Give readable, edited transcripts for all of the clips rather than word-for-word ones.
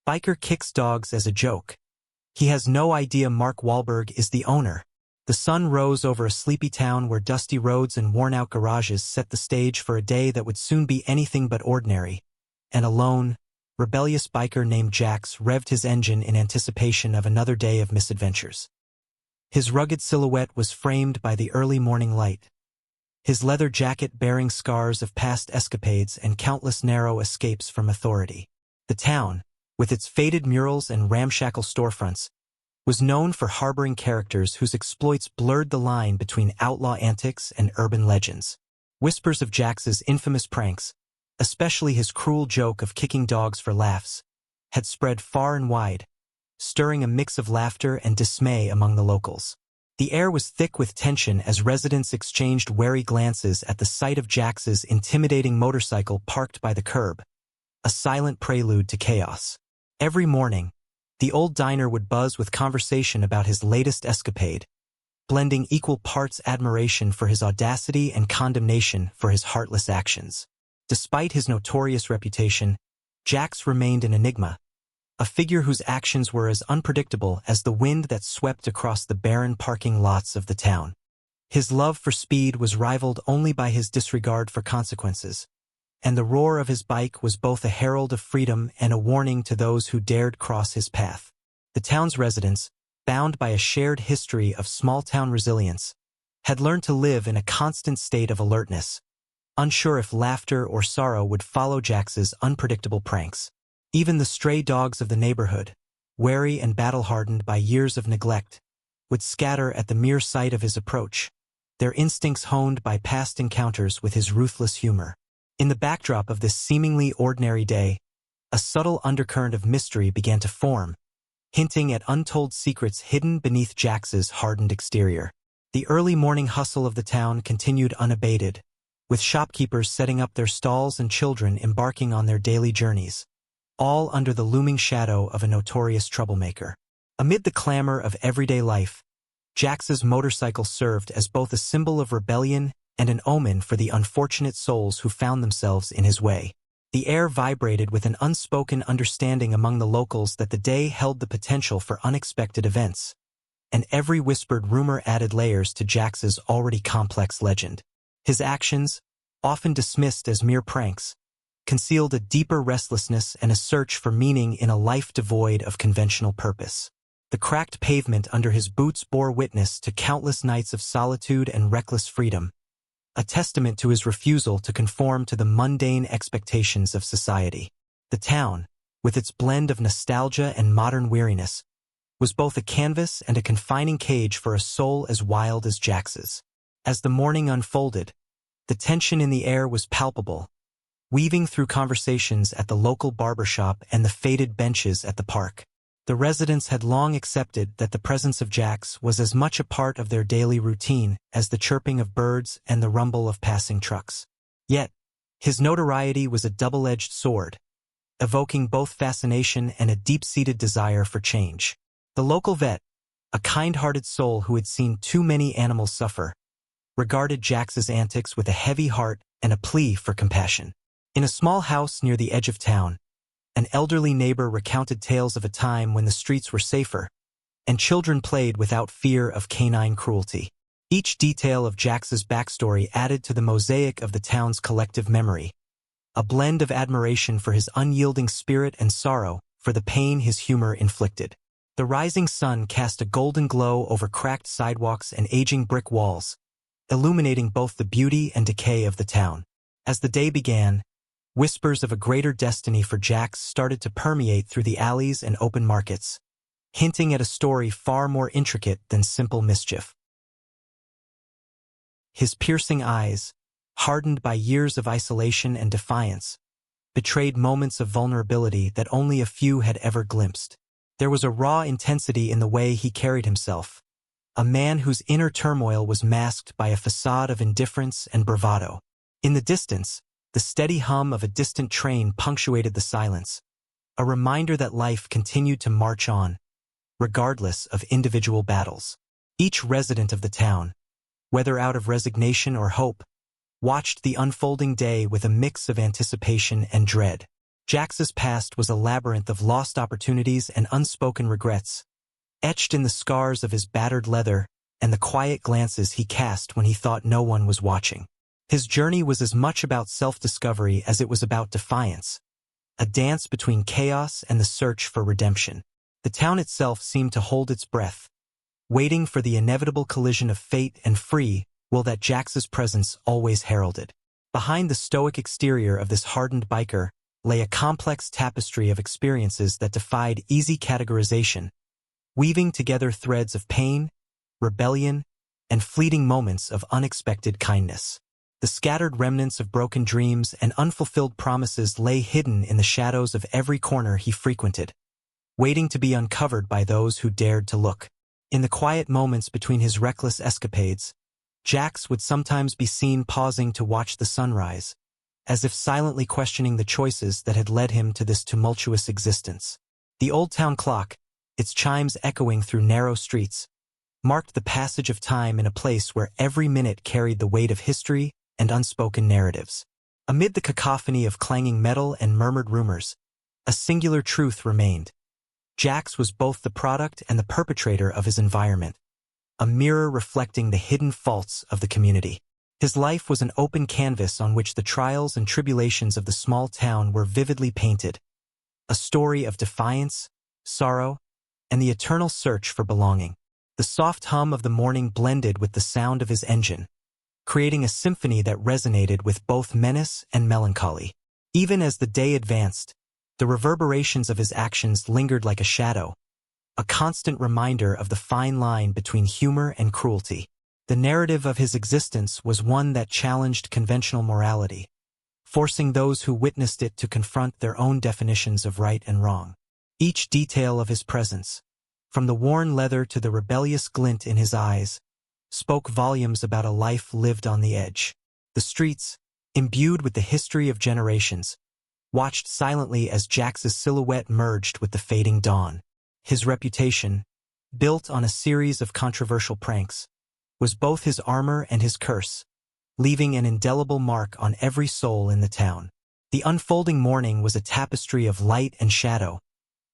Biker kicks dogs as a joke. He has no idea Mark Wahlberg is the owner. The sun rose over a sleepy town where dusty roads and worn-out garages set the stage for a day that would soon be anything but ordinary. And a lone, rebellious biker named Jax revved his engine in anticipation of another day of misadventures. His rugged silhouette was framed by the early morning light, his leather jacket bearing scars of past escapades and countless narrow escapes from authority. The town, with its faded murals and ramshackle storefronts, was known for harboring characters whose exploits blurred the line between outlaw antics and urban legends. Whispers of Jax's infamous pranks, especially his cruel joke of kicking dogs for laughs, had spread far and wide, stirring a mix of laughter and dismay among the locals. The air was thick with tension as residents exchanged wary glances at the sight of Jax's intimidating motorcycle parked by the curb, a silent prelude to chaos. Every morning, the old diner would buzz with conversation about his latest escapade, blending equal parts admiration for his audacity and condemnation for his heartless actions. Despite his notorious reputation, Jax remained an enigma, a figure whose actions were as unpredictable as the wind that swept across the barren parking lots of the town. His love for speed was rivaled only by his disregard for consequences, and the roar of his bike was both a herald of freedom and a warning to those who dared cross his path. The town's residents, bound by a shared history of small-town resilience, had learned to live in a constant state of alertness, unsure if laughter or sorrow would follow Jax's unpredictable pranks. Even the stray dogs of the neighborhood, wary and battle-hardened by years of neglect, would scatter at the mere sight of his approach, their instincts honed by past encounters with his ruthless humor. In the backdrop of this seemingly ordinary day, a subtle undercurrent of mystery began to form, hinting at untold secrets hidden beneath Jax's hardened exterior. The early morning hustle of the town continued unabated, with shopkeepers setting up their stalls and children embarking on their daily journeys, all under the looming shadow of a notorious troublemaker. Amid the clamor of everyday life, Jax's motorcycle served as both a symbol of rebellion and an omen for the unfortunate souls who found themselves in his way. The air vibrated with an unspoken understanding among the locals that the day held the potential for unexpected events, and every whispered rumor added layers to Jax's already complex legend. His actions, often dismissed as mere pranks, concealed a deeper restlessness and a search for meaning in a life devoid of conventional purpose. The cracked pavement under his boots bore witness to countless nights of solitude and reckless freedom, a testament to his refusal to conform to the mundane expectations of society. The town, with its blend of nostalgia and modern weariness, was both a canvas and a confining cage for a soul as wild as Jax's. As the morning unfolded, the tension in the air was palpable, weaving through conversations at the local barbershop and the faded benches at the park. The residents had long accepted that the presence of Jax was as much a part of their daily routine as the chirping of birds and the rumble of passing trucks. Yet, his notoriety was a double-edged sword, evoking both fascination and a deep-seated desire for change. The local vet, a kind-hearted soul who had seen too many animals suffer, regarded Jax's antics with a heavy heart and a plea for compassion. In a small house near the edge of town, an elderly neighbor recounted tales of a time when the streets were safer, and children played without fear of canine cruelty. Each detail of Jax's backstory added to the mosaic of the town's collective memory, a blend of admiration for his unyielding spirit and sorrow for the pain his humor inflicted. The rising sun cast a golden glow over cracked sidewalks and aging brick walls, illuminating both the beauty and decay of the town. As the day began, whispers of a greater destiny for Jax started to permeate through the alleys and open markets, hinting at a story far more intricate than simple mischief. His piercing eyes, hardened by years of isolation and defiance, betrayed moments of vulnerability that only a few had ever glimpsed. There was a raw intensity in the way he carried himself, a man whose inner turmoil was masked by a facade of indifference and bravado. In the distance, the steady hum of a distant train punctuated the silence, a reminder that life continued to march on, regardless of individual battles. Each resident of the town, whether out of resignation or hope, watched the unfolding day with a mix of anticipation and dread. Jax's past was a labyrinth of lost opportunities and unspoken regrets, etched in the scars of his battered leather and the quiet glances he cast when he thought no one was watching. His journey was as much about self-discovery as it was about defiance, a dance between chaos and the search for redemption. The town itself seemed to hold its breath, waiting for the inevitable collision of fate and free will that Jax's presence always heralded. Behind the stoic exterior of this hardened biker lay a complex tapestry of experiences that defied easy categorization, weaving together threads of pain, rebellion, and fleeting moments of unexpected kindness. The scattered remnants of broken dreams and unfulfilled promises lay hidden in the shadows of every corner he frequented, waiting to be uncovered by those who dared to look. In the quiet moments between his reckless escapades, Jax would sometimes be seen pausing to watch the sunrise, as if silently questioning the choices that had led him to this tumultuous existence. The old town clock, its chimes echoing through narrow streets, marked the passage of time in a place where every minute carried the weight of history and unspoken narratives. Amid the cacophony of clanging metal and murmured rumors, a singular truth remained. Jax was both the product and the perpetrator of his environment, a mirror reflecting the hidden faults of the community. His life was an open canvas on which the trials and tribulations of the small town were vividly painted, a story of defiance, sorrow, and the eternal search for belonging. The soft hum of the morning blended with the sound of his engine, creating a symphony that resonated with both menace and melancholy. Even as the day advanced, the reverberations of his actions lingered like a shadow, a constant reminder of the fine line between humor and cruelty. The narrative of his existence was one that challenged conventional morality, forcing those who witnessed it to confront their own definitions of right and wrong. Each detail of his presence, from the worn leather to the rebellious glint in his eyes, spoke volumes about a life lived on the edge. The streets, imbued with the history of generations, watched silently as Jax's silhouette merged with the fading dawn. His reputation, built on a series of controversial pranks, was both his armor and his curse, leaving an indelible mark on every soul in the town. The unfolding morning was a tapestry of light and shadow,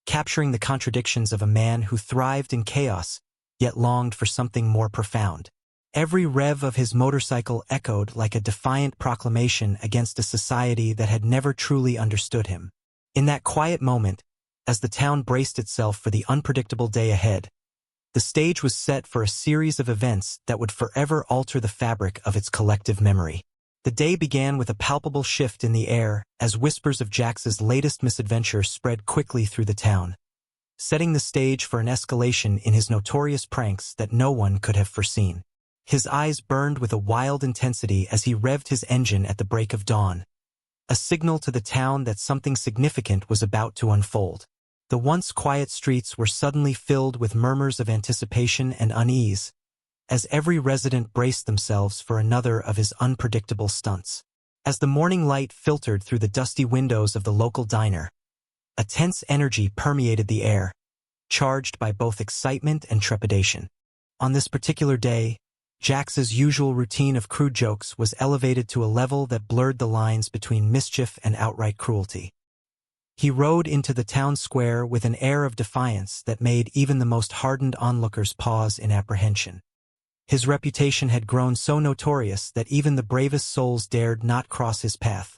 capturing the contradictions of a man who thrived in chaos, yet longed for something more profound. Every rev of his motorcycle echoed like a defiant proclamation against a society that had never truly understood him. In that quiet moment, as the town braced itself for the unpredictable day ahead, the stage was set for a series of events that would forever alter the fabric of its collective memory. The day began with a palpable shift in the air as whispers of Jax's latest misadventure spread quickly through the town, setting the stage for an escalation in his notorious pranks that no one could have foreseen. His eyes burned with a wild intensity as he revved his engine at the break of dawn, a signal to the town that something significant was about to unfold. The once quiet streets were suddenly filled with murmurs of anticipation and unease, as every resident braced themselves for another of his unpredictable stunts. As the morning light filtered through the dusty windows of the local diner, a tense energy permeated the air, charged by both excitement and trepidation. On this particular day, Jax's usual routine of crude jokes was elevated to a level that blurred the lines between mischief and outright cruelty. He rode into the town square with an air of defiance that made even the most hardened onlookers pause in apprehension. His reputation had grown so notorious that even the bravest souls dared not cross his path,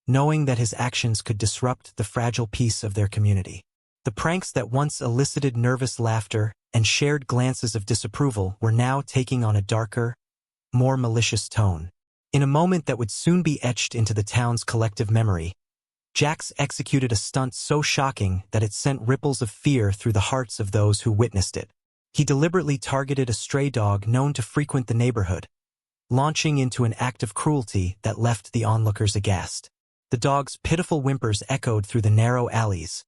knowing that his actions could disrupt the fragile peace of their community. The pranks that once elicited nervous laughter and shared glances of disapproval were now taking on a darker, more malicious tone. In a moment that would soon be etched into the town's collective memory, Jax executed a stunt so shocking that it sent ripples of fear through the hearts of those who witnessed it. He deliberately targeted a stray dog known to frequent the neighborhood, launching into an act of cruelty that left the onlookers aghast. The dog's pitiful whimpers echoed through the narrow alleys,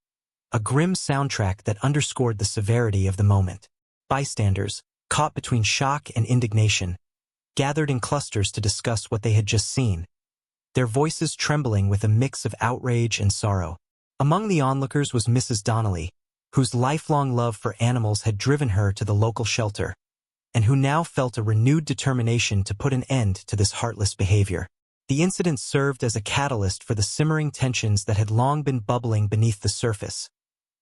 a grim soundtrack that underscored the severity of the moment. Bystanders, caught between shock and indignation, gathered in clusters to discuss what they had just seen, their voices trembling with a mix of outrage and sorrow. Among the onlookers was Mrs. Donnelly, whose lifelong love for animals had driven her to the local shelter, and who now felt a renewed determination to put an end to this heartless behavior. The incident served as a catalyst for the simmering tensions that had long been bubbling beneath the surface,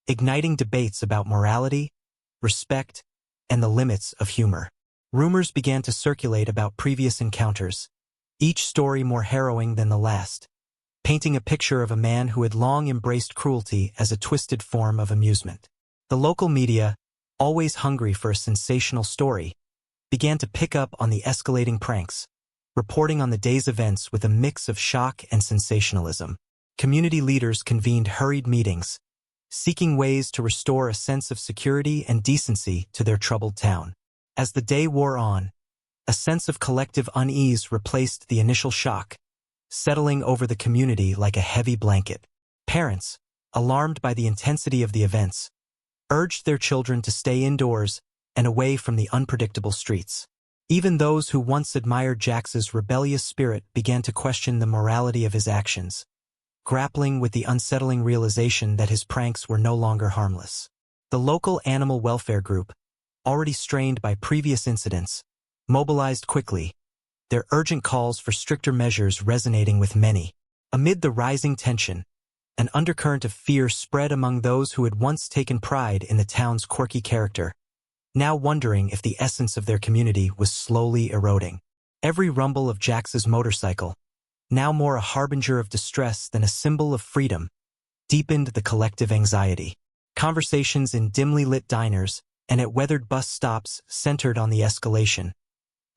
igniting debates about morality, respect, and the limits of humor. Rumors began to circulate about previous encounters, each story more harrowing than the last, painting a picture of a man who had long embraced cruelty as a twisted form of amusement. The local media, always hungry for a sensational story, began to pick up on the escalating pranks, reporting on the day's events with a mix of shock and sensationalism. Community leaders convened hurried meetings, seeking ways to restore a sense of security and decency to their troubled town. As the day wore on, a sense of collective unease replaced the initial shock, settling over the community like a heavy blanket. Parents, alarmed by the intensity of the events, urged their children to stay indoors and away from the unpredictable streets. Even those who once admired Jax's rebellious spirit began to question the morality of his actions, grappling with the unsettling realization that his pranks were no longer harmless. The local animal welfare group, already strained by previous incidents, mobilized quickly, their urgent calls for stricter measures resonating with many. Amid the rising tension, an undercurrent of fear spread among those who had once taken pride in the town's quirky character, now wondering if the essence of their community was slowly eroding. Every rumble of Jax's motorcycle, now more a harbinger of distress than a symbol of freedom, deepened the collective anxiety. Conversations in dimly lit diners and at weathered bus stops centered on the escalation,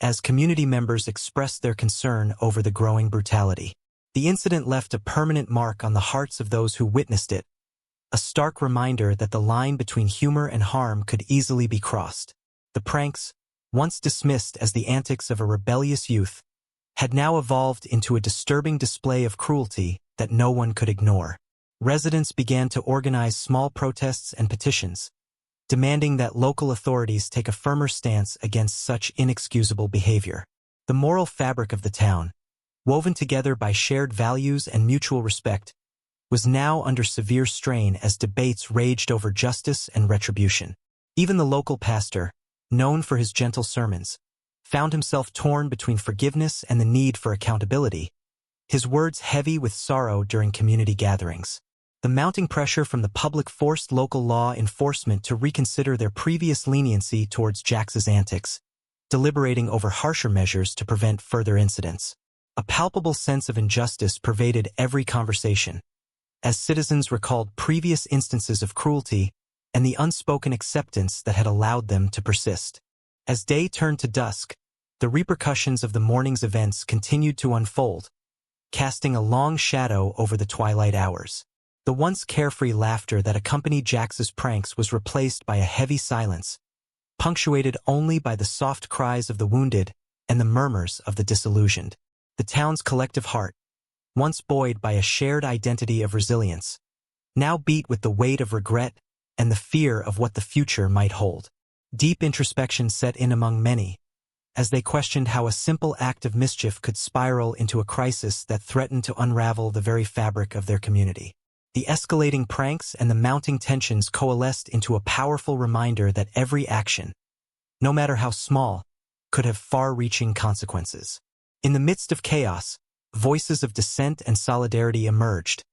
as community members expressed their concern over the growing brutality. The incident left a permanent mark on the hearts of those who witnessed it, a stark reminder that the line between humor and harm could easily be crossed. The pranks, once dismissed as the antics of a rebellious youth, had now evolved into a disturbing display of cruelty that no one could ignore. Residents began to organize small protests and petitions, demanding that local authorities take a firmer stance against such inexcusable behavior. The moral fabric of the town, woven together by shared values and mutual respect, was now under severe strain as debates raged over justice and retribution. Even the local pastor, known for his gentle sermons, found himself torn between forgiveness and the need for accountability, his words heavy with sorrow during community gatherings. The mounting pressure from the public forced local law enforcement to reconsider their previous leniency towards Jax's antics, deliberating over harsher measures to prevent further incidents. A palpable sense of injustice pervaded every conversation, as citizens recalled previous instances of cruelty and the unspoken acceptance that had allowed them to persist. As day turned to dusk, the repercussions of the morning's events continued to unfold, casting a long shadow over the twilight hours. The once carefree laughter that accompanied Jax's pranks was replaced by a heavy silence, punctuated only by the soft cries of the wounded and the murmurs of the disillusioned. The town's collective heart, once buoyed by a shared identity of resilience, now beat with the weight of regret and the fear of what the future might hold. Deep introspection set in among many, as they questioned how a simple act of mischief could spiral into a crisis that threatened to unravel the very fabric of their community. The escalating pranks and the mounting tensions coalesced into a powerful reminder that every action, no matter how small, could have far-reaching consequences. In the midst of chaos, voices of dissent and solidarity emerged,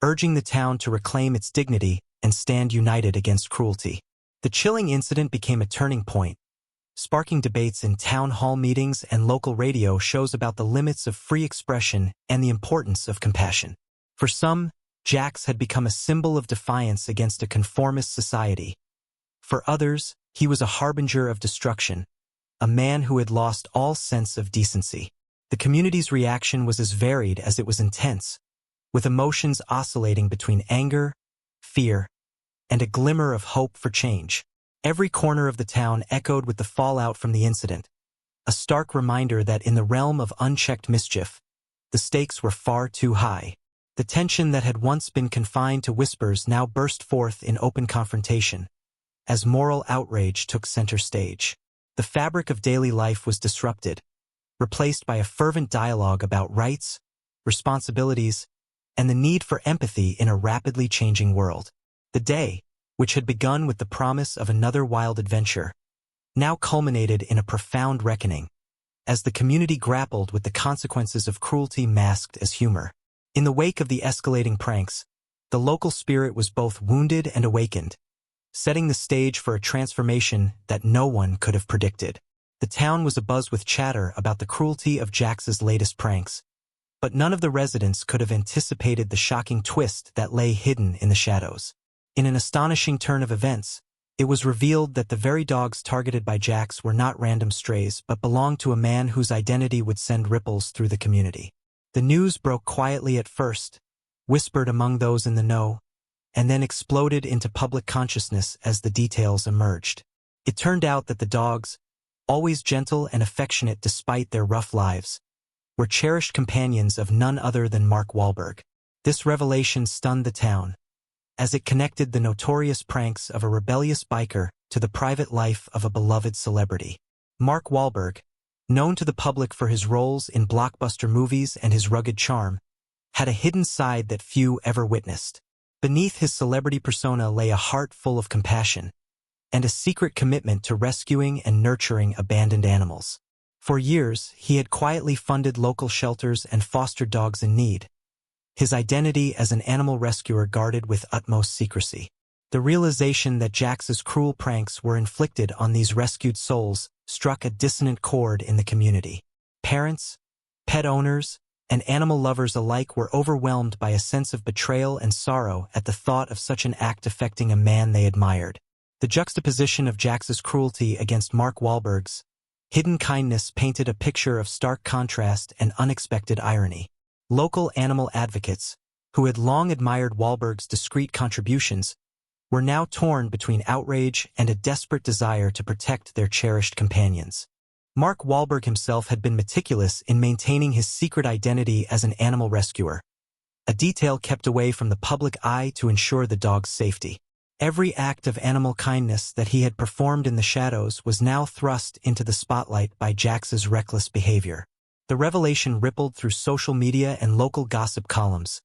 urging the town to reclaim its dignity and stand united against cruelty. The chilling incident became a turning point, sparking debates in town hall meetings and local radio shows about the limits of free expression and the importance of compassion. For some, Jax had become a symbol of defiance against a conformist society. For others, he was a harbinger of destruction, a man who had lost all sense of decency. The community's reaction was as varied as it was intense, with emotions oscillating between anger, fear, and a glimmer of hope for change. Every corner of the town echoed with the fallout from the incident, a stark reminder that in the realm of unchecked mischief, the stakes were far too high. The tension that had once been confined to whispers now burst forth in open confrontation, as moral outrage took center stage. The fabric of daily life was disrupted, replaced by a fervent dialogue about rights, responsibilities, and the need for empathy in a rapidly changing world. The day, which had begun with the promise of another wild adventure, now culminated in a profound reckoning, as the community grappled with the consequences of cruelty masked as humor. In the wake of the escalating pranks, the local spirit was both wounded and awakened, setting the stage for a transformation that no one could have predicted. The town was abuzz with chatter about the cruelty of Jax's latest pranks, but none of the residents could have anticipated the shocking twist that lay hidden in the shadows. In an astonishing turn of events, it was revealed that the very dogs targeted by Jax were not random strays but belonged to a man whose identity would send ripples through the community. The news broke quietly at first, whispered among those in the know, and then exploded into public consciousness as the details emerged. It turned out that the dogs, always gentle and affectionate despite their rough lives, were cherished companions of none other than Mark Wahlberg. This revelation stunned the town, as it connected the notorious pranks of a rebellious biker to the private life of a beloved celebrity. Mark Wahlberg, known to the public for his roles in blockbuster movies and his rugged charm, had a hidden side that few ever witnessed. Beneath his celebrity persona lay a heart full of compassion and a secret commitment to rescuing and nurturing abandoned animals. For years, he had quietly funded local shelters and fostered dogs in need, his identity as an animal rescuer guarded with utmost secrecy. The realization that Jax's cruel pranks were inflicted on these rescued souls struck a dissonant chord in the community. Parents, pet owners, and animal lovers alike were overwhelmed by a sense of betrayal and sorrow at the thought of such an act affecting a man they admired. The juxtaposition of Jax's cruelty against Mark Wahlberg's hidden kindness painted a picture of stark contrast and unexpected irony. Local animal advocates, who had long admired Wahlberg's discreet contributions, were now torn between outrage and a desperate desire to protect their cherished companions. Mark Wahlberg himself had been meticulous in maintaining his secret identity as an animal rescuer, a detail kept away from the public eye to ensure the dog's safety. Every act of animal kindness that he had performed in the shadows was now thrust into the spotlight by Jax's reckless behavior. The revelation rippled through social media and local gossip columns,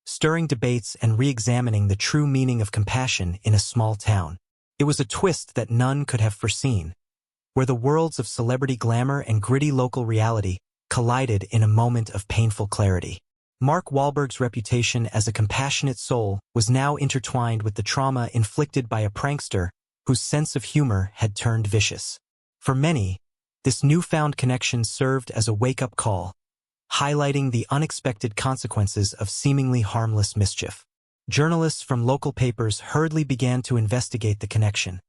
stirring debates and re-examining the true meaning of compassion in a small town. It was a twist that none could have foreseen, where the worlds of celebrity glamour and gritty local reality collided in a moment of painful clarity. Mark Wahlberg's reputation as a compassionate soul was now intertwined with the trauma inflicted by a prankster whose sense of humor had turned vicious. For many, this newfound connection served as a wake-up call, highlighting the unexpected consequences of seemingly harmless mischief. Journalists from local papers hurriedly began to investigate the connection,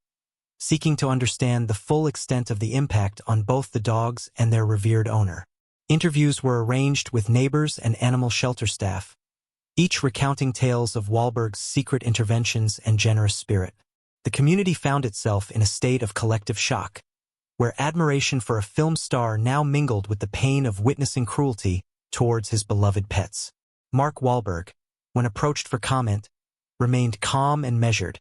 seeking to understand the full extent of the impact on both the dogs and their revered owner. Interviews were arranged with neighbors and animal shelter staff, each recounting tales of Wahlberg's secret interventions and generous spirit. The community found itself in a state of collective shock, where admiration for a film star now mingled with the pain of witnessing cruelty towards his beloved pets. Mark Wahlberg, when approached for comment, remained calm and measured,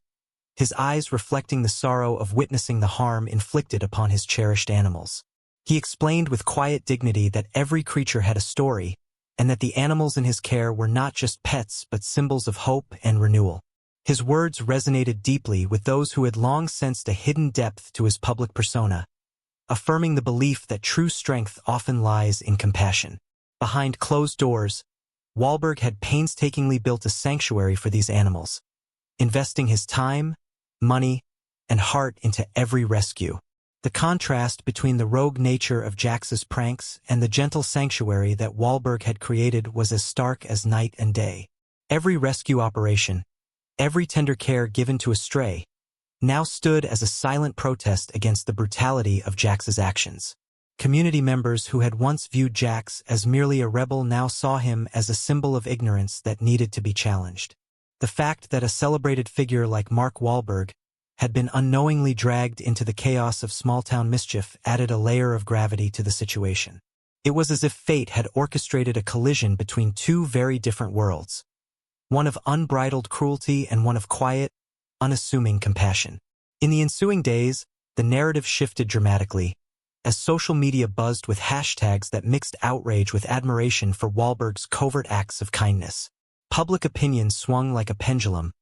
his eyes reflecting the sorrow of witnessing the harm inflicted upon his cherished animals. He explained with quiet dignity that every creature had a story, and that the animals in his care were not just pets but symbols of hope and renewal. His words resonated deeply with those who had long sensed a hidden depth to his public persona, affirming the belief that true strength often lies in compassion. Behind closed doors, Wahlberg had painstakingly built a sanctuary for these animals, investing his time, money, and heart into every rescue. The contrast between the rogue nature of Jax's pranks and the gentle sanctuary that Wahlberg had created was as stark as night and day. Every rescue operation, every tender care given to a stray, now stood as a silent protest against the brutality of Jax's actions. Community members who had once viewed Jax as merely a rebel now saw him as a symbol of ignorance that needed to be challenged. The fact that a celebrated figure like Mark Wahlberg had been unknowingly dragged into the chaos of small-town mischief added a layer of gravity to the situation. It was as if fate had orchestrated a collision between two very different worlds, one of unbridled cruelty and one of quiet, unassuming compassion. In the ensuing days, the narrative shifted dramatically, as social media buzzed with hashtags that mixed outrage with admiration for Wahlberg's covert acts of kindness. Public opinion swung like a pendulum,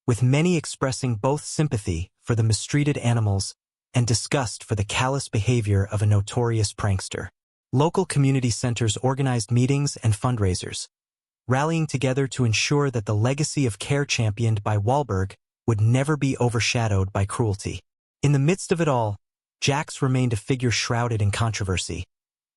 with many expressing both sympathy for the mistreated animals and disgust for the callous behavior of a notorious prankster. Local community centers organized meetings and fundraisers, rallying together to ensure that the legacy of care championed by Wahlberg would never be overshadowed by cruelty. In the midst of it all, Jax remained a figure shrouded in controversy,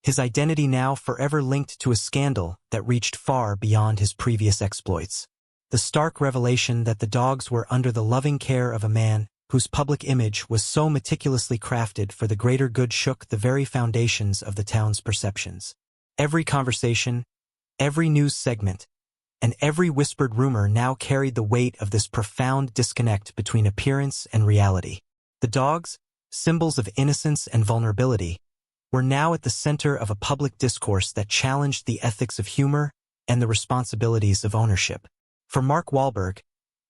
his identity now forever linked to a scandal that reached far beyond his previous exploits. The stark revelation that the dogs were under the loving care of a man whose public image was so meticulously crafted for the greater good shook the very foundations of the town's perceptions. Every conversation, every news segment, and every whispered rumor now carried the weight of this profound disconnect between appearance and reality. The dogs, symbols of innocence and vulnerability, were now at the center of a public discourse that challenged the ethics of humor and the responsibilities of ownership. For Mark Wahlberg,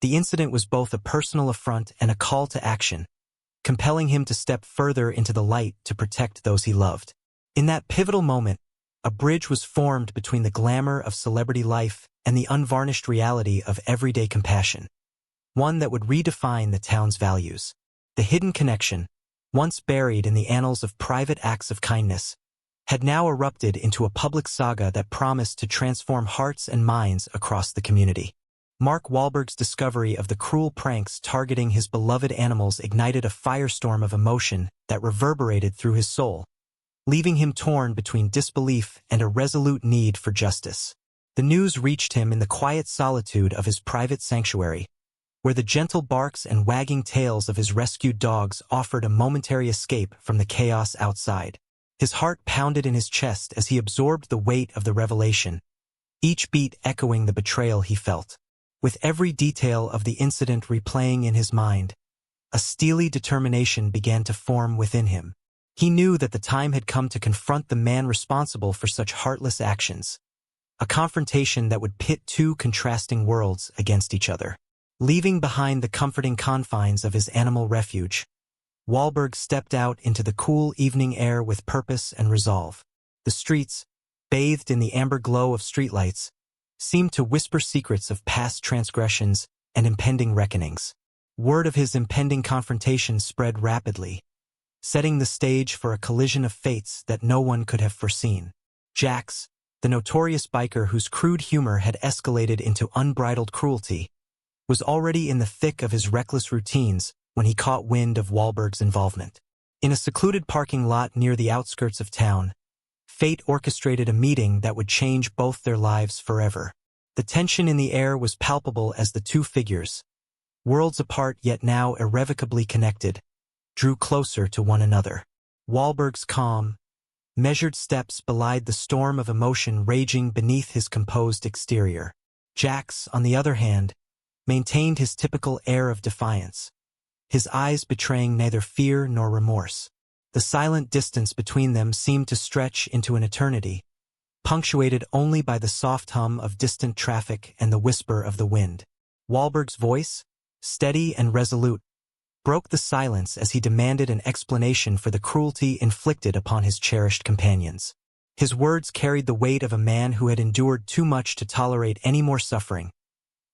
the incident was both a personal affront and a call to action, compelling him to step further into the light to protect those he loved. In that pivotal moment, a bridge was formed between the glamour of celebrity life and the unvarnished reality of everyday compassion, one that would redefine the town's values. The hidden connection, once buried in the annals of private acts of kindness, had now erupted into a public saga that promised to transform hearts and minds across the community. Mark Wahlberg's discovery of the cruel pranks targeting his beloved animals ignited a firestorm of emotion that reverberated through his soul, leaving him torn between disbelief and a resolute need for justice. The news reached him in the quiet solitude of his private sanctuary, where the gentle barks and wagging tails of his rescued dogs offered a momentary escape from the chaos outside. His heart pounded in his chest as he absorbed the weight of the revelation, each beat echoing the betrayal he felt. With every detail of the incident replaying in his mind, a steely determination began to form within him. He knew that the time had come to confront the man responsible for such heartless actions, a confrontation that would pit two contrasting worlds against each other. Leaving behind the comforting confines of his animal refuge, Wahlberg stepped out into the cool evening air with purpose and resolve. The streets, bathed in the amber glow of streetlights, seemed to whisper secrets of past transgressions and impending reckonings. Word of his impending confrontation spread rapidly, setting the stage for a collision of fates that no one could have foreseen. Jax, the notorious biker whose crude humor had escalated into unbridled cruelty, was already in the thick of his reckless routines when he caught wind of Wahlberg's involvement. In a secluded parking lot near the outskirts of town, fate orchestrated a meeting that would change both their lives forever. The tension in the air was palpable as the two figures, worlds apart yet now irrevocably connected, drew closer to one another. Wahlberg's calm, measured steps belied the storm of emotion raging beneath his composed exterior. Jax, on the other hand, maintained his typical air of defiance, his eyes betraying neither fear nor remorse. The silent distance between them seemed to stretch into an eternity, punctuated only by the soft hum of distant traffic and the whisper of the wind. Wahlberg's voice, steady and resolute, broke the silence as he demanded an explanation for the cruelty inflicted upon his cherished companions. His words carried the weight of a man who had endured too much to tolerate any more suffering,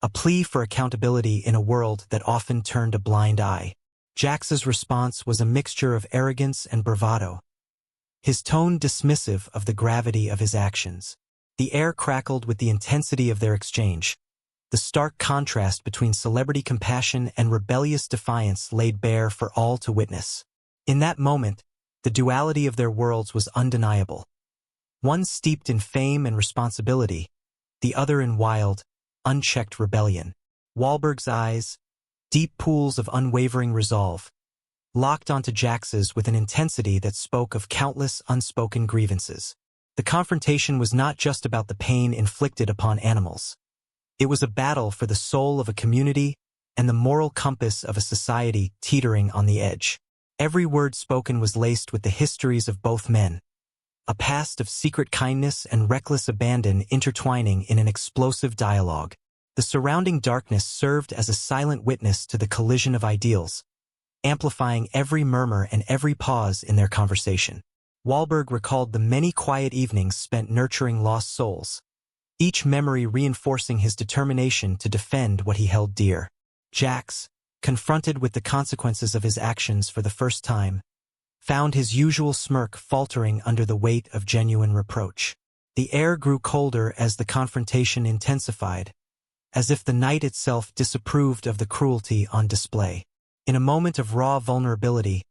a plea for accountability in a world that often turned a blind eye. Jax's response was a mixture of arrogance and bravado, his tone dismissive of the gravity of his actions. The air crackled with the intensity of their exchange. The stark contrast between celebrity compassion and rebellious defiance laid bare for all to witness. In that moment, the duality of their worlds was undeniable. One steeped in fame and responsibility, the other in wild, unchecked rebellion. Wahlberg's eyes, deep pools of unwavering resolve, locked onto Jax's with an intensity that spoke of countless unspoken grievances. The confrontation was not just about the pain inflicted upon animals. It was a battle for the soul of a community and the moral compass of a society teetering on the edge. Every word spoken was laced with the histories of both men, a past of secret kindness and reckless abandon intertwining in an explosive dialogue. The surrounding darkness served as a silent witness to the collision of ideals, amplifying every murmur and every pause in their conversation. Wahlberg recalled the many quiet evenings spent nurturing lost souls, each memory reinforcing his determination to defend what he held dear. Jax, confronted with the consequences of his actions for the first time, found his usual smirk faltering under the weight of genuine reproach. The air grew colder as the confrontation intensified, as if the night itself disapproved of the cruelty on display. In a moment of raw vulnerability,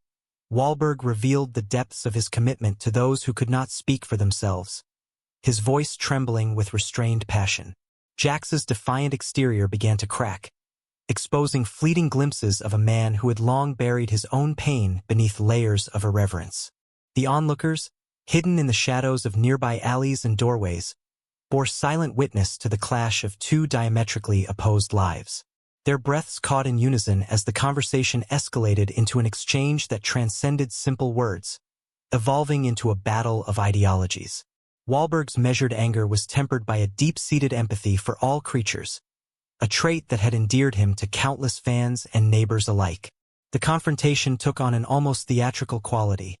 Wahlberg revealed the depths of his commitment to those who could not speak for themselves, his voice trembling with restrained passion. Jax's defiant exterior began to crack, exposing fleeting glimpses of a man who had long buried his own pain beneath layers of irreverence. The onlookers, hidden in the shadows of nearby alleys and doorways, bore silent witness to the clash of two diametrically opposed lives. Their breaths caught in unison as the conversation escalated into an exchange that transcended simple words, evolving into a battle of ideologies. Wahlberg's measured anger was tempered by a deep-seated empathy for all creatures, a trait that had endeared him to countless fans and neighbors alike. The confrontation took on an almost theatrical quality,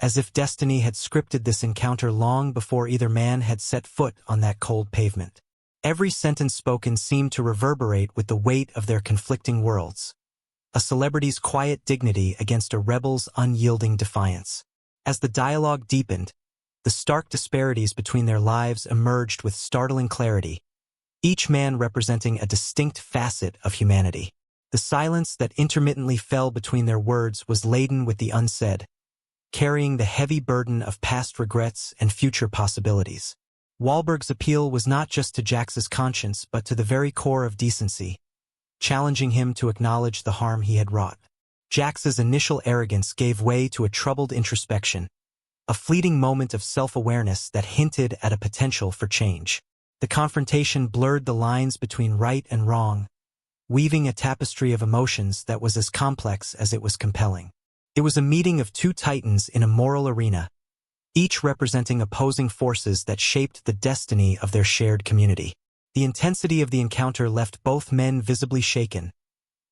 as if destiny had scripted this encounter long before either man had set foot on that cold pavement. Every sentence spoken seemed to reverberate with the weight of their conflicting worlds, a celebrity's quiet dignity against a rebel's unyielding defiance. As the dialogue deepened, the stark disparities between their lives emerged with startling clarity, each man representing a distinct facet of humanity. The silence that intermittently fell between their words was laden with the unsaid, carrying the heavy burden of past regrets and future possibilities. Wahlberg's appeal was not just to Jax's conscience but to the very core of decency, challenging him to acknowledge the harm he had wrought. Jax's initial arrogance gave way to a troubled introspection, a fleeting moment of self-awareness that hinted at a potential for change. The confrontation blurred the lines between right and wrong, weaving a tapestry of emotions that was as complex as it was compelling. It was a meeting of two titans in a moral arena, each representing opposing forces that shaped the destiny of their shared community. The intensity of the encounter left both men visibly shaken,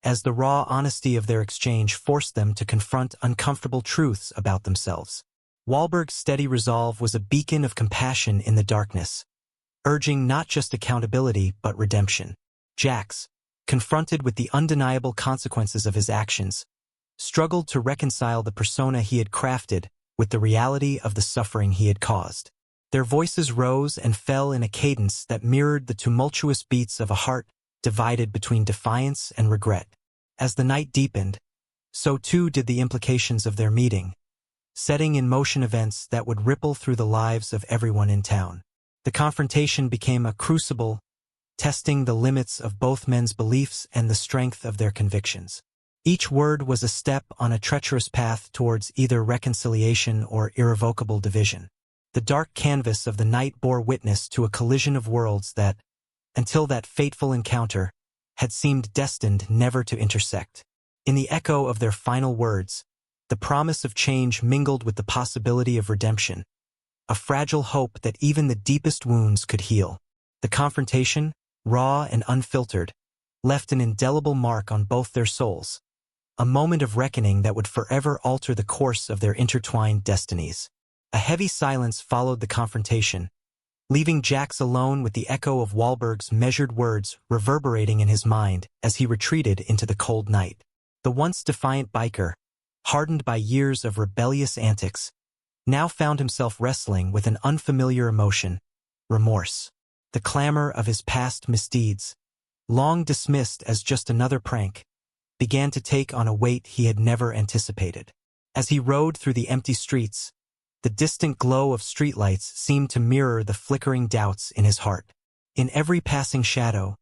as the raw honesty of their exchange forced them to confront uncomfortable truths about themselves. Wahlberg's steady resolve was a beacon of compassion in the darkness, urging not just accountability but redemption. Jax, confronted with the undeniable consequences of his actions, struggled to reconcile the persona he had crafted with the reality of the suffering he had caused. Their voices rose and fell in a cadence that mirrored the tumultuous beats of a heart divided between defiance and regret. As the night deepened, so too did the implications of their meeting, setting in motion events that would ripple through the lives of everyone in town. The confrontation became a crucible, testing the limits of both men's beliefs and the strength of their convictions. Each word was a step on a treacherous path towards either reconciliation or irrevocable division. The dark canvas of the night bore witness to a collision of worlds that, until that fateful encounter, had seemed destined never to intersect. In the echo of their final words, the promise of change mingled with the possibility of redemption, a fragile hope that even the deepest wounds could heal. The confrontation, raw and unfiltered, left an indelible mark on both their souls, a moment of reckoning that would forever alter the course of their intertwined destinies. A heavy silence followed the confrontation, leaving Jax alone with the echo of Wahlberg's measured words reverberating in his mind as he retreated into the cold night. The once defiant biker, hardened by years of rebellious antics, now found himself wrestling with an unfamiliar emotion, remorse. The clamor of his past misdeeds, long dismissed as just another prank, began to take on a weight he had never anticipated. As he rode through the empty streets, the distant glow of streetlights seemed to mirror the flickering doubts in his heart. In every passing shadow,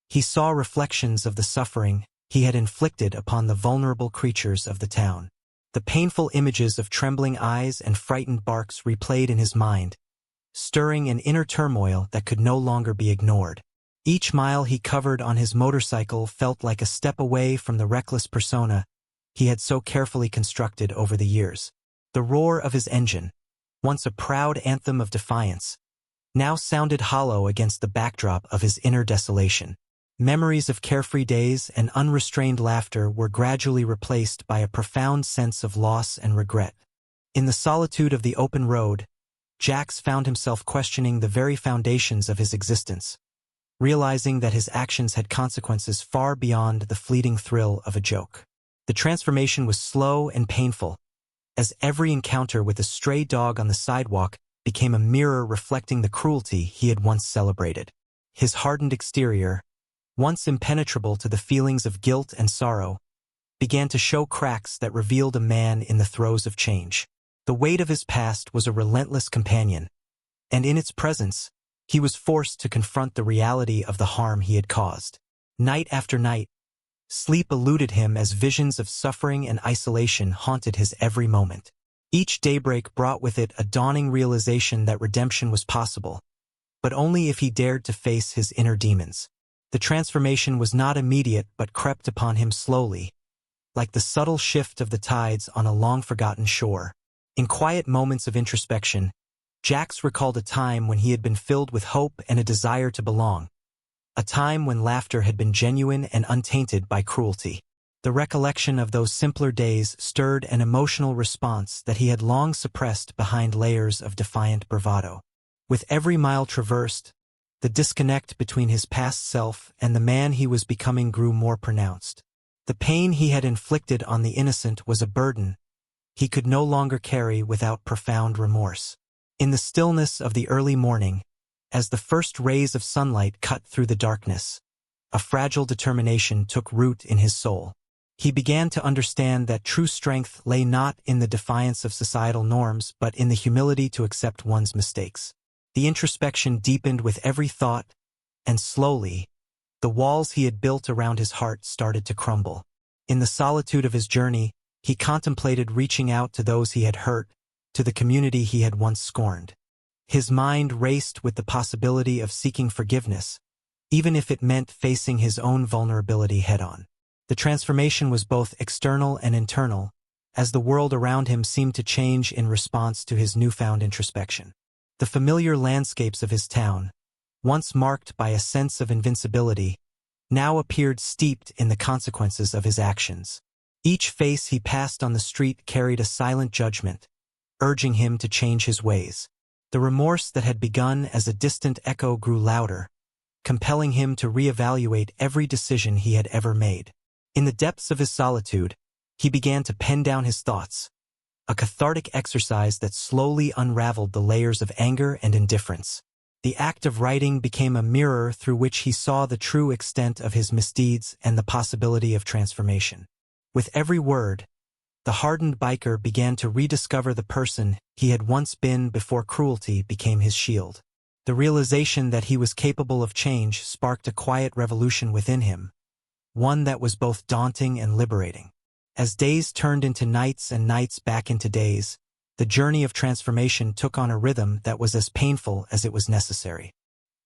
he saw reflections of the suffering he had inflicted upon the vulnerable creatures of the town. The painful images of trembling eyes and frightened barks replayed in his mind, stirring an inner turmoil that could no longer be ignored. Each mile he covered on his motorcycle felt like a step away from the reckless persona he had so carefully constructed over the years. The roar of his engine, once a proud anthem of defiance, now sounded hollow against the backdrop of his inner desolation. Memories of carefree days and unrestrained laughter were gradually replaced by a profound sense of loss and regret. In the solitude of the open road, Jax found himself questioning the very foundations of his existence, realizing that his actions had consequences far beyond the fleeting thrill of a joke. The transformation was slow and painful, as every encounter with a stray dog on the sidewalk became a mirror reflecting the cruelty he had once celebrated. His hardened exterior, once impenetrable to the feelings of guilt and sorrow, began to show cracks that revealed a man in the throes of change. The weight of his past was a relentless companion, and in its presence, he was forced to confront the reality of the harm he had caused. Night after night, sleep eluded him as visions of suffering and isolation haunted his every moment. Each daybreak brought with it a dawning realization that redemption was possible, but only if he dared to face his inner demons. The transformation was not immediate but crept upon him slowly, like the subtle shift of the tides on a long-forgotten shore. In quiet moments of introspection, Jax recalled a time when he had been filled with hope and a desire to belong, a time when laughter had been genuine and untainted by cruelty. The recollection of those simpler days stirred an emotional response that he had long suppressed behind layers of defiant bravado. With every mile traversed, the disconnect between his past self and the man he was becoming grew more pronounced. The pain he had inflicted on the innocent was a burden he could no longer carry without profound remorse. In the stillness of the early morning, as the first rays of sunlight cut through the darkness, a fragile determination took root in his soul. He began to understand that true strength lay not in the defiance of societal norms but in the humility to accept one's mistakes. The introspection deepened with every thought, and slowly, the walls he had built around his heart started to crumble. In the solitude of his journey, he contemplated reaching out to those he had hurt, to the community he had once scorned. His mind raced with the possibility of seeking forgiveness, even if it meant facing his own vulnerability head-on. The transformation was both external and internal, as the world around him seemed to change in response to his newfound introspection. The familiar landscapes of his town, once marked by a sense of invincibility, now appeared steeped in the consequences of his actions. Each face he passed on the street carried a silent judgment, urging him to change his ways. The remorse that had begun as a distant echo grew louder, compelling him to reevaluate every decision he had ever made. In the depths of his solitude, he began to pen down his thoughts, a cathartic exercise that slowly unraveled the layers of anger and indifference. The act of writing became a mirror through which he saw the true extent of his misdeeds and the possibility of transformation. With every word, the hardened biker began to rediscover the person he had once been before cruelty became his shield. The realization that he was capable of change sparked a quiet revolution within him, one that was both daunting and liberating. As days turned into nights and nights back into days, the journey of transformation took on a rhythm that was as painful as it was necessary.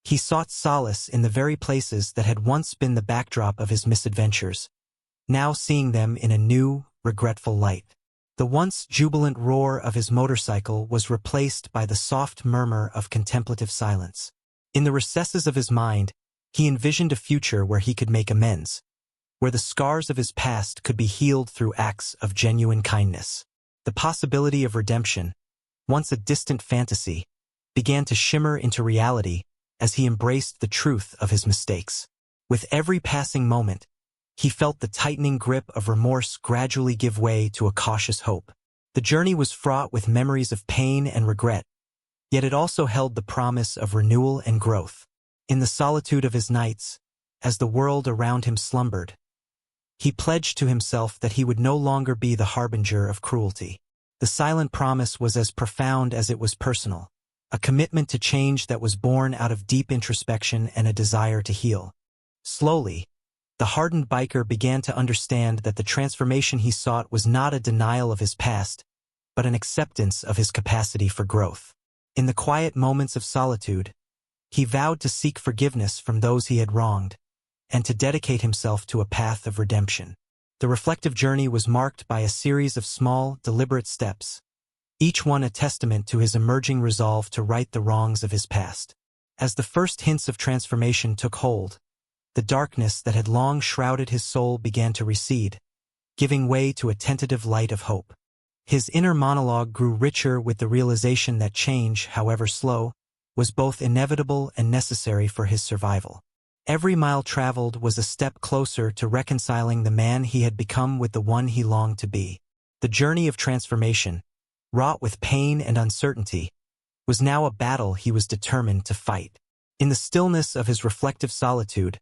He sought solace in the very places that had once been the backdrop of his misadventures, now seeing them in a new, regretful light. The once jubilant roar of his motorcycle was replaced by the soft murmur of contemplative silence. In the recesses of his mind, he envisioned a future where he could make amends, where the scars of his past could be healed through acts of genuine kindness. The possibility of redemption, once a distant fantasy, began to shimmer into reality as he embraced the truth of his mistakes. With every passing moment, he felt the tightening grip of remorse gradually give way to a cautious hope. The journey was fraught with memories of pain and regret, yet it also held the promise of renewal and growth. In the solitude of his nights, as the world around him slumbered, he pledged to himself that he would no longer be the harbinger of cruelty. The silent promise was as profound as it was personal, a commitment to change that was born out of deep introspection and a desire to heal. Slowly, the hardened biker began to understand that the transformation he sought was not a denial of his past, but an acceptance of his capacity for growth. In the quiet moments of solitude, he vowed to seek forgiveness from those he had wronged, and to dedicate himself to a path of redemption. The reflective journey was marked by a series of small, deliberate steps, each one a testament to his emerging resolve to right the wrongs of his past. As the first hints of transformation took hold, the darkness that had long shrouded his soul began to recede, giving way to a tentative light of hope. His inner monologue grew richer with the realization that change, however slow, was both inevitable and necessary for his survival. Every mile traveled was a step closer to reconciling the man he had become with the one he longed to be. The journey of transformation, wrought with pain and uncertainty, was now a battle he was determined to fight. In the stillness of his reflective solitude,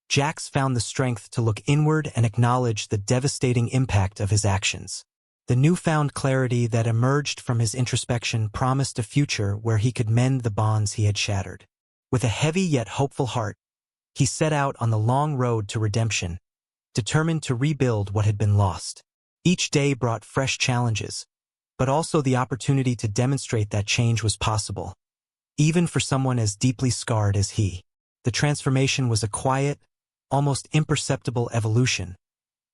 Jax found the strength to look inward and acknowledge the devastating impact of his actions. The newfound clarity that emerged from his introspection promised a future where he could mend the bonds he had shattered. With a heavy yet hopeful heart, he set out on the long road to redemption, determined to rebuild what had been lost. Each day brought fresh challenges, but also the opportunity to demonstrate that change was possible, even for someone as deeply scarred as he. The transformation was a quiet, almost imperceptible evolution,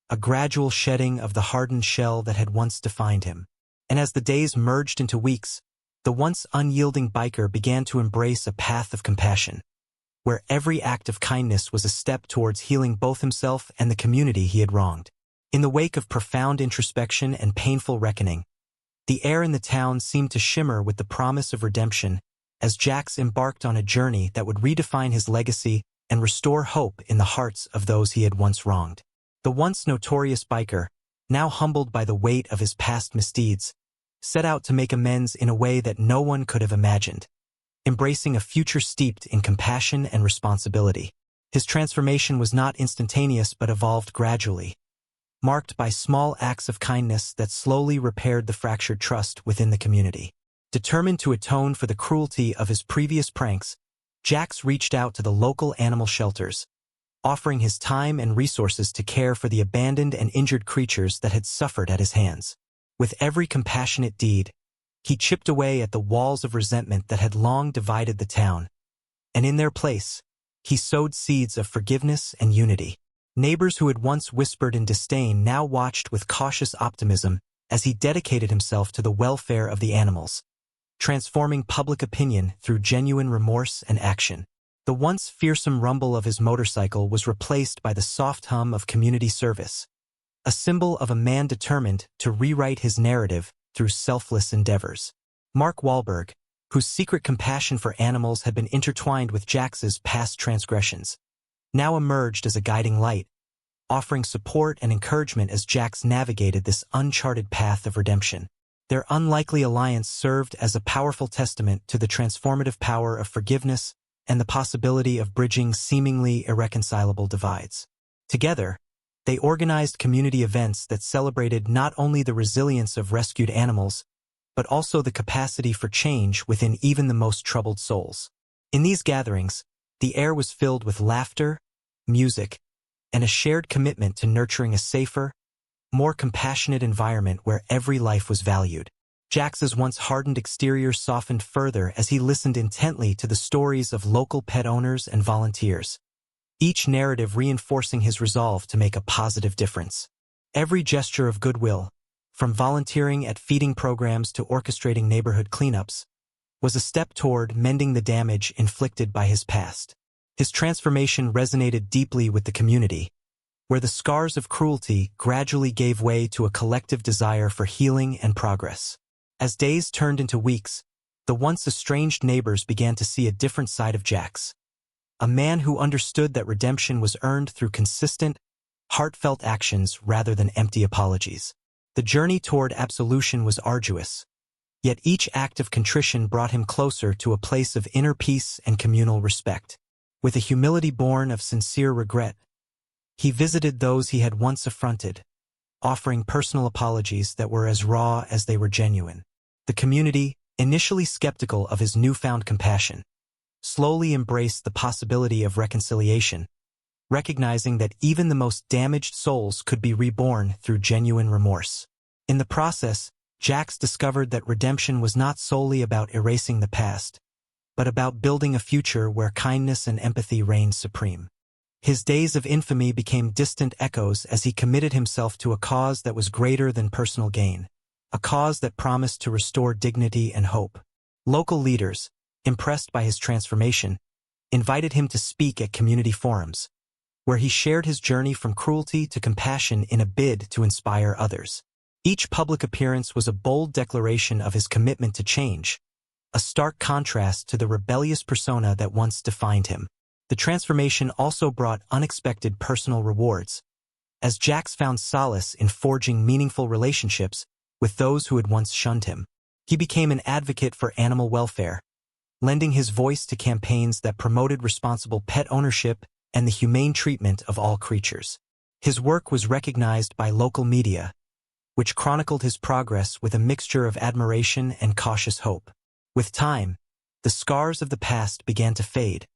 a gradual shedding of the hardened shell that had once defined him. And as the days merged into weeks, the once unyielding biker began to embrace a path of compassion, where every act of kindness was a step towards healing both himself and the community he had wronged. In the wake of profound introspection and painful reckoning, the air in the town seemed to shimmer with the promise of redemption as Jax embarked on a journey that would redefine his legacy and restore hope in the hearts of those he had once wronged. The once notorious biker, now humbled by the weight of his past misdeeds, set out to make amends in a way that no one could have imagined, embracing a future steeped in compassion and responsibility. His transformation was not instantaneous but evolved gradually, marked by small acts of kindness that slowly repaired the fractured trust within the community. Determined to atone for the cruelty of his previous pranks, Jax reached out to the local animal shelters, offering his time and resources to care for the abandoned and injured creatures that had suffered at his hands. With every compassionate deed, he chipped away at the walls of resentment that had long divided the town, and in their place, he sowed seeds of forgiveness and unity. Neighbors who had once whispered in disdain now watched with cautious optimism as he dedicated himself to the welfare of the animals, transforming public opinion through genuine remorse and action. The once fearsome rumble of his motorcycle was replaced by the soft hum of community service, a symbol of a man determined to rewrite his narrative through selfless endeavors. Mark Wahlberg, whose secret compassion for animals had been intertwined with Jax's past transgressions, now emerged as a guiding light, offering support and encouragement as Jax navigated this uncharted path of redemption. Their unlikely alliance served as a powerful testament to the transformative power of forgiveness and the possibility of bridging seemingly irreconcilable divides. Together, they organized community events that celebrated not only the resilience of rescued animals, but also the capacity for change within even the most troubled souls. In these gatherings, the air was filled with laughter, music, and a shared commitment to nurturing a safer, more compassionate environment where every life was valued. Jax's once hardened exterior softened further as he listened intently to the stories of local pet owners and volunteers, each narrative reinforcing his resolve to make a positive difference. Every gesture of goodwill, from volunteering at feeding programs to orchestrating neighborhood cleanups, was a step toward mending the damage inflicted by his past. His transformation resonated deeply with the community, where the scars of cruelty gradually gave way to a collective desire for healing and progress. As days turned into weeks, the once estranged neighbors began to see a different side of Jax, a man who understood that redemption was earned through consistent, heartfelt actions rather than empty apologies. The journey toward absolution was arduous, yet each act of contrition brought him closer to a place of inner peace and communal respect. With a humility born of sincere regret, he visited those he had once affronted, offering personal apologies that were as raw as they were genuine. The community, initially skeptical of his newfound compassion, slowly embraced the possibility of reconciliation, recognizing that even the most damaged souls could be reborn through genuine remorse. In the process, Jax discovered that redemption was not solely about erasing the past, but about building a future where kindness and empathy reigned supreme. His days of infamy became distant echoes as he committed himself to a cause that was greater than personal gain, a cause that promised to restore dignity and hope. Local leaders, impressed by his transformation, invited him to speak at community forums, where he shared his journey from cruelty to compassion in a bid to inspire others. Each public appearance was a bold declaration of his commitment to change, a stark contrast to the rebellious persona that once defined him. The transformation also brought unexpected personal rewards, as Jax found solace in forging meaningful relationships with those who had once shunned him. He became an advocate for animal welfare, lending his voice to campaigns that promoted responsible pet ownership and the humane treatment of all creatures. His work was recognized by local media, which chronicled his progress with a mixture of admiration and cautious hope. With time, the scars of the past began to fade,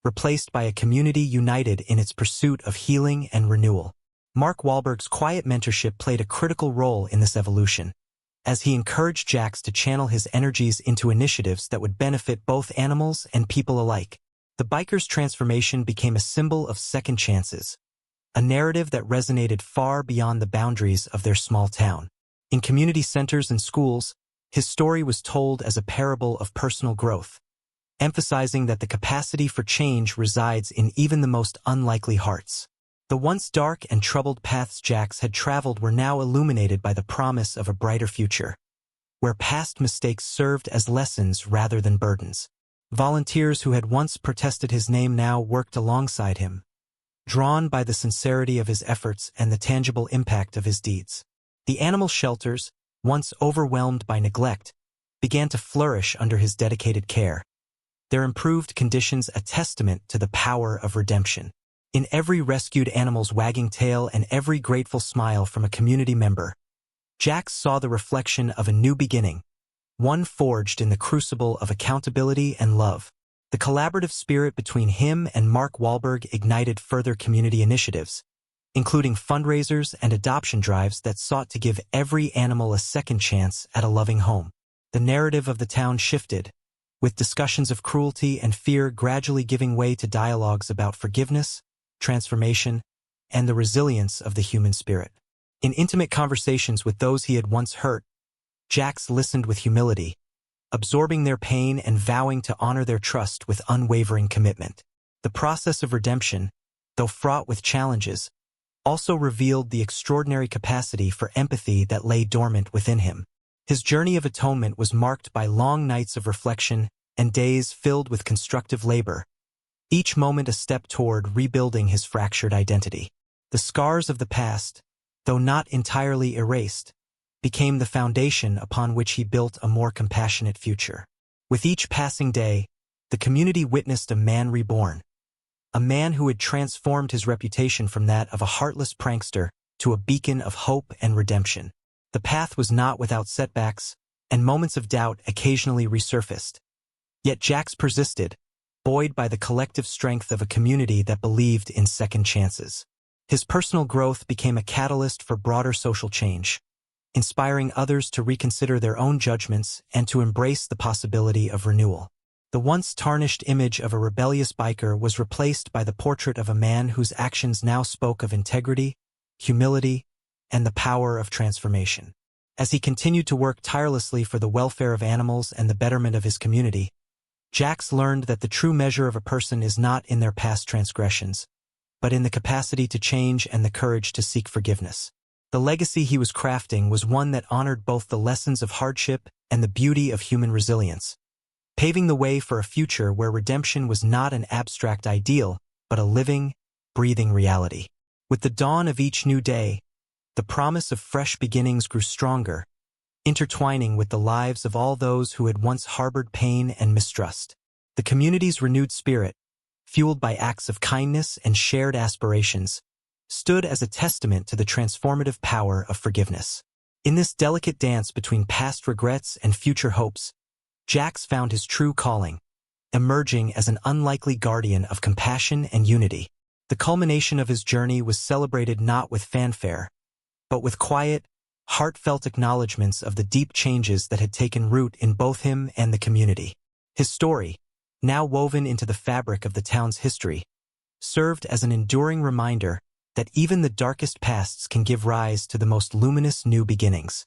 replaced by a community united in its pursuit of healing and renewal. Mark Wahlberg's quiet mentorship played a critical role in this evolution, as he encouraged Jax to channel his energies into initiatives that would benefit both animals and people alike. The biker's transformation became a symbol of second chances, a narrative that resonated far beyond the boundaries of their small town. In community centers and schools, his story was told as a parable of personal growth, emphasizing that the capacity for change resides in even the most unlikely hearts. The once dark and troubled paths Jax had traveled were now illuminated by the promise of a brighter future, where past mistakes served as lessons rather than burdens. Volunteers who had once protested his name now worked alongside him, drawn by the sincerity of his efforts and the tangible impact of his deeds. The animal shelters, once overwhelmed by neglect, began to flourish under his dedicated care, their improved conditions a testament to the power of redemption. In every rescued animal's wagging tail and every grateful smile from a community member, Jax saw the reflection of a new beginning, one forged in the crucible of accountability and love. The collaborative spirit between him and Mark Wahlberg ignited further community initiatives, including fundraisers and adoption drives that sought to give every animal a second chance at a loving home. The narrative of the town shifted, with discussions of cruelty and fear gradually giving way to dialogues about forgiveness, transformation, and the resilience of the human spirit. In intimate conversations with those he had once hurt, Jax listened with humility, absorbing their pain and vowing to honor their trust with unwavering commitment. The process of redemption, though fraught with challenges, also revealed the extraordinary capacity for empathy that lay dormant within him. His journey of atonement was marked by long nights of reflection and days filled with constructive labor, each moment a step toward rebuilding his fractured identity. The scars of the past, though not entirely erased, became the foundation upon which he built a more compassionate future. With each passing day, the community witnessed a man reborn, a man who had transformed his reputation from that of a heartless prankster to a beacon of hope and redemption. The path was not without setbacks, and moments of doubt occasionally resurfaced. Yet Jax persisted, buoyed by the collective strength of a community that believed in second chances. His personal growth became a catalyst for broader social change, inspiring others to reconsider their own judgments and to embrace the possibility of renewal. The once tarnished image of a rebellious biker was replaced by the portrait of a man whose actions now spoke of integrity, humility, and the power of transformation. As he continued to work tirelessly for the welfare of animals and the betterment of his community, Jax learned that the true measure of a person is not in their past transgressions, but in the capacity to change and the courage to seek forgiveness. The legacy he was crafting was one that honored both the lessons of hardship and the beauty of human resilience, paving the way for a future where redemption was not an abstract ideal, but a living, breathing reality. With the dawn of each new day, the promise of fresh beginnings grew stronger, intertwining with the lives of all those who had once harbored pain and mistrust. The community's renewed spirit, fueled by acts of kindness and shared aspirations, stood as a testament to the transformative power of forgiveness. In this delicate dance between past regrets and future hopes, Jax found his true calling, emerging as an unlikely guardian of compassion and unity. The culmination of his journey was celebrated not with fanfare, but with quiet, heartfelt acknowledgments of the deep changes that had taken root in both him and the community. His story, now woven into the fabric of the town's history, served as an enduring reminder that even the darkest pasts can give rise to the most luminous new beginnings.